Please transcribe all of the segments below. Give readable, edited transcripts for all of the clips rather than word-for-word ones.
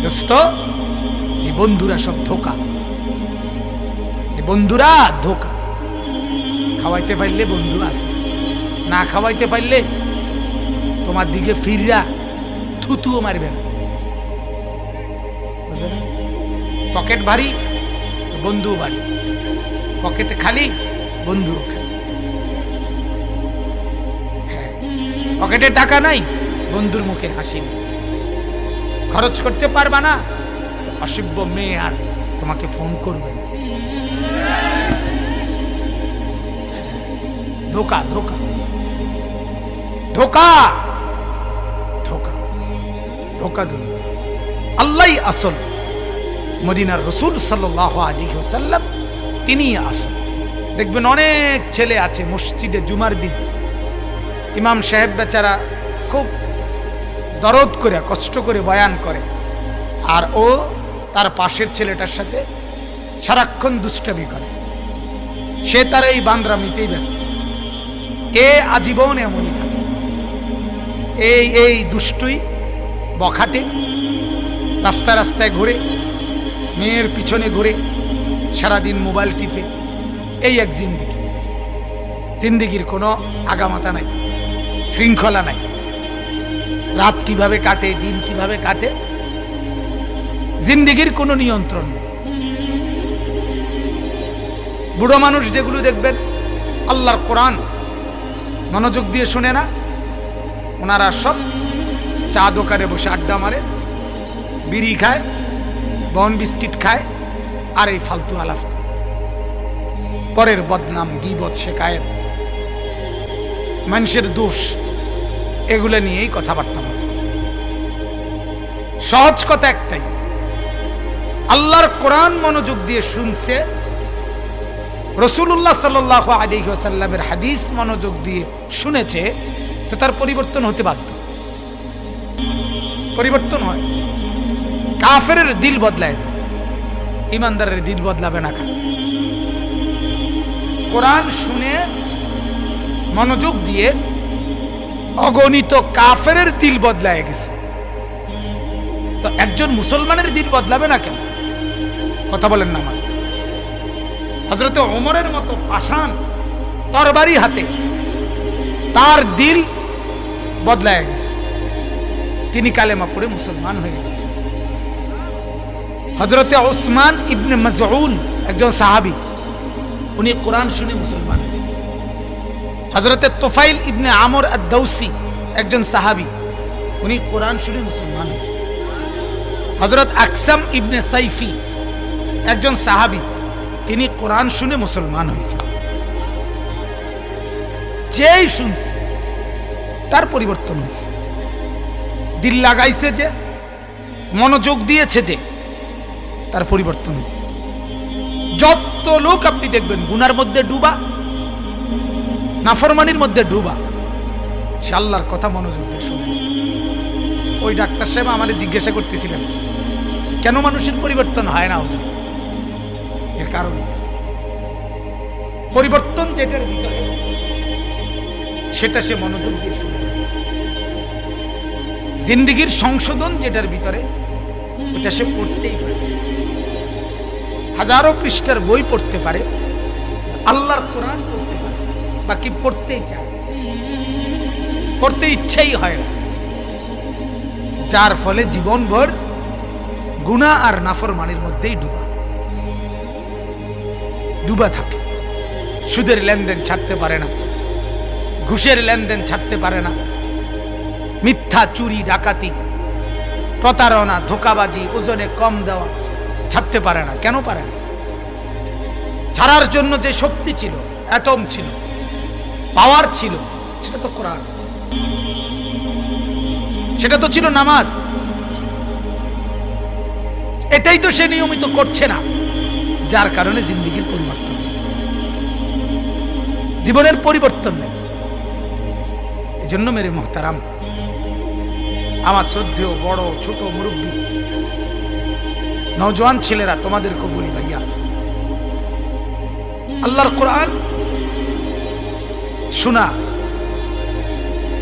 দোস্ত, এই বন্ধুরা সব ধোকা, এই বন্ধুরা ধোকা। খাওয়াইতে পারলে বন্ধু আছে, না খাওয়াইতে পারলে তোমার দিকে ফিররা থুতুও মারবে না। পকেট ভারী তো বন্ধু ভারী, পকেটে খালি বন্ধু খালি। হ্যাঁ, পকেটে টাকা নাই, বন্ধুর মুখে হাসি নেই। খরচ করতে পারবা না, অসভ্য মেয়ে আর তোমাকে ফোন করবে না। ধোকা ধোকা ধোকা ধোকা ধোকা দিল। আল্লাহই আসল, মদিনার রাসূল সাল্লাল্লাহু আলাইহি ওয়াসাল্লাম তিনিই আসল। দেখবেন অনেক ছেলে আছে মসজিদে জুমার দিন ইমাম সাহেব বেচারা খুব দরদ করে কষ্ট করে বয়ান করে, আর ও তার পাশের ছেলেটার সাথে সারাক্ষণ দুষ্টামি করে। সে তার এই বান্দরামিতেই ব্যস্ত। এ আজীবন এমনই থাকে, এই দুষ্টুই বখাটে, রাস্তায় রাস্তায় ঘুরে, মেয়ের পিছনে ঘুরে, সারাদিন মোবাইল টিপে। এই এক জিন্দিগি, জিন্দিগির কোনো আগামাতা নাই, শৃঙ্খলা নাই। রাত কিভাবে কাটে, দিন কিভাবে কাটে, জিন্দিগির কোনো নিয়ন্ত্রণ নেই। বুড়ো মানুষ যেগুলো দেখবেন আল্লাহর কোরআন মনোযোগ দিয়ে শুনে না, ওনারা সব চা দোকানে বসে আড্ডা মারে, বিড়ি খায়, বন বিস্কিট খায়, আর এই ফালতু আলাপ, পরের বদনাম, গীবত, শেকায়েত, মানুষের দোষ, এগুলো নিয়েই কথাবার্তা বলে। সহজ কথা একটাই, আল্লাহর কোরআন মনোযোগ দিয়ে শুনছে, রাসূলুল্লাহ সাল্লাল্লাহু আলাইহি ওয়াসাল্লামের হাদিস মনোযোগ দিয়ে শুনেছে, তো তার পরিবর্তন হতে বাধ্য। পরিবর্তন হয়। কাফেরের দিল বদলায় যায়, ইমানদারের দিল বদলাবে না কেন? কোরআন শুনে মনোযোগ দিয়ে অগণিত কাফেরের দিল বদলায় গেছে, তো একজন মুসলমানের দিল বদলাবে না কেন? কথা বলেন না? আমার হযরত ওমরের মতো পাষাণ তরবারি হাতে তার দিল বদলায় গেছে, তিনি কালেমা পড়ে মুসলমান হয়ে গেছেন। হযরত উসমান ইবনে মাযউন একজন সাহাবী, উনি কোরআন শুনে মুসলমান হয়েছেন। হযরত তুফাইল ইবনে আমর আদ-দাউসি একজন সাহাবী, উনি কোরআন শুনে মুসলমান হয়েছেন। হযরত আকসাম ইবনে সাইফি একজন সাহাবী, তিনি কোরআন শুনে মুসলমান হয়েছেন। যেই শুনছে তার পরিবর্তন হয়েছে, দিল লাগাইছে যে, মনোযোগ দিয়েছে যে, তার পরিবর্তন হয়েছে। যত লোক আপনি দেখবেন গুনার মধ্যে ডুবা, নাফরমানির মধ্যে ডুবা, সে আল্লাহর কথা মনোযোগ দিয়ে শুনে। ওই ডাক্তার সাহেব আমাদের জিজ্ঞাসা করতেছিলেন কেন মানুষের পরিবর্তন হয় না হুজুর? এর কারণ পরিবর্তন যেটার ভিতরে, সেটা সে মনোযোগ দিয়ে শুনে। জিন্দিগির সংশোধন যেটার ভিতরে, ওটা সে পড়তেই পারে। হাজারো পৃষ্ঠার বই পড়তে পারে, আল্লাহর কোরআন পড়তে পারে, বাকি পড়তেই চায়, পড়তে ইচ্ছাই হয় না। যার ফলে জীবনভর গুনাহ আর নাফরমানির মধ্যেই ডুবা থাকে। সুদের লেনদেন ছাড়তে পারে না, ঘুষের লেনদেন ছাড়তে পারে না, মিথ্যা, চুরি, ডাকাতি, প্রতারণা, ধোঁকাবাজি, ওজনে কম দেওয়া ছাড়তে পারে না। কেন পারে না? ছাড়ার জন্য যে শক্তি ছিল, অ্যাটম ছিল, পাওয়ার ছিল, সেটা তো কোরআন, সেটা তো ছিল নামাজ। এটাই তো সে নিয়মিত করছে না, যার কারণে জিন্দিগির পরিবর্তন, জীবনের পরিবর্তন নেই। এই জন্য মেরে মুহতারাম, আমার শ্রদ্ধেয় বড় ছোট মুরব্বী নওজোয়ান ছেলেরা, তোমাদেরকে বলি ভাইয়া, আল্লাহর কোরআন শোনা,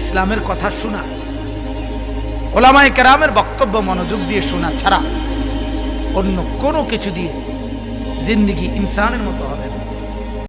ইসলামের কথা শোনা, ওলামায়ে কেরামের বক্তব্য বক্তব্য মনোযোগ দিয়ে শোনা ছাড়া অন্য কোনো কিছু দিয়ে জিন্দিগি ইনসানের মতো হবে না।